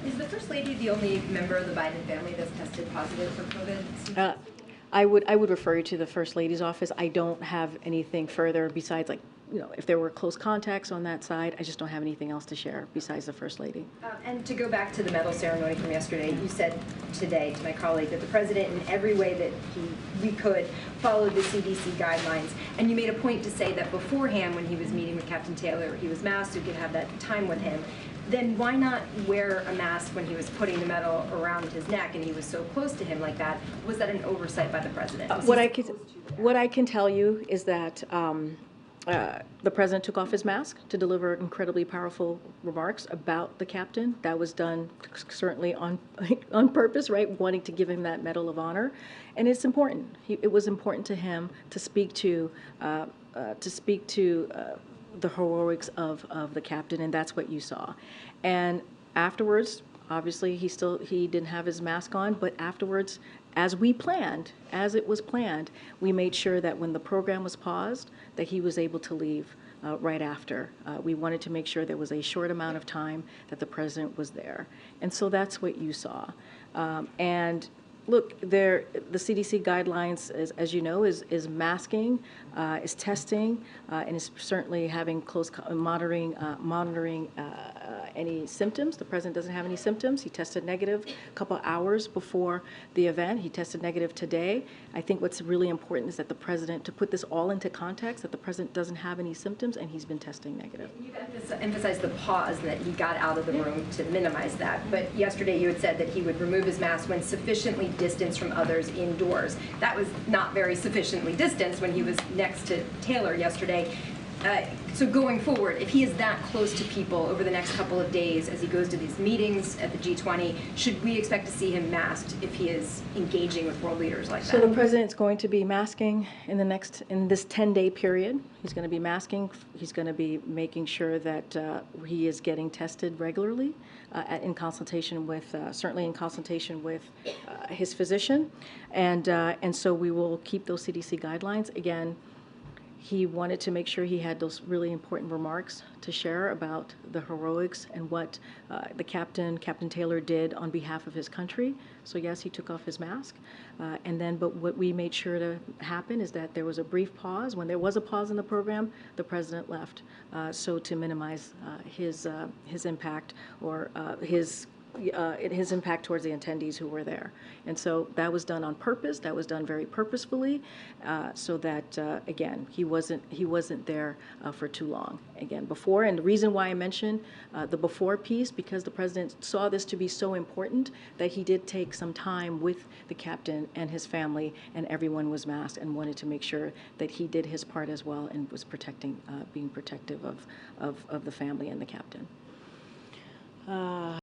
Is the First Lady the only member of the Biden family that's tested positive for COVID? I would refer you to the First Lady's office. I don't have anything further besides, like, if there were close contacts on that side. I just don't have anything else to share besides the First Lady. And to go back to the medal ceremony from yesterday, you said today to my colleague that the president, in every way that we could, followed the CDC guidelines. And you made a point to say that beforehand, when he was meeting with Captain Taylor, he was masked, so you could have that time with him. Then why not wear a mask when he was putting the medal around his neck and he was so close to him like that? Was that an oversight by the president? What I can tell you is that the president took off his mask to deliver incredibly powerful remarks about the captain. That was done certainly on purpose, right? Wanting to give him that Medal of Honor, and it's important. It was important to him to speak to the heroics of the captain, and that's what you saw. And afterwards, obviously, he didn't have his mask on, but afterwards, as it was planned, we made sure that when the program was paused, that he was able to leave right after. We wanted to make sure there was a short amount of time that the president was there. And so that's what you saw. And look, the CDC guidelines, as you know, is masking, is testing, and is certainly having close monitoring any symptoms. The president doesn't have any symptoms. He tested negative a couple hours before the event. He tested negative today. I think what's really important is that the president, to put this all into context, that the president doesn't have any symptoms and he's been testing negative. You've emphasized the pause, that he got out of the room to minimize that. But yesterday you had said that he would remove his mask when sufficiently distanced from others indoors. That was not very sufficiently distanced when he was next to Taylor yesterday. So going forward, if he is that close to people over the next couple of days as he goes to these meetings at the G20, should we expect to see him masked if he is engaging with world leaders like that? So the president's going to be masking in this 10-day period. He's going to be masking. He's going to be making sure that he is getting tested regularly, in consultation with, certainly in consultation with his physician, and so we will keep those CDC guidelines. Again, he wanted to make sure he had those really important remarks to share about the heroics and what Captain Taylor did on behalf of his country. So yes, he took off his mask. But what we made sure to happen is that there was a brief pause. When there was a pause in the program, the president left. So to minimize his impact or his impact towards the attendees who were there. And so that was done on purpose. That was done very purposefully, so that again, he wasn't there for too long. Again, before, and the reason why I mentioned the before piece, because the president saw this to be so important that he did take some time with the captain and his family, and everyone was masked, and wanted to make sure that he did his part as well and was being protective of the family and the captain.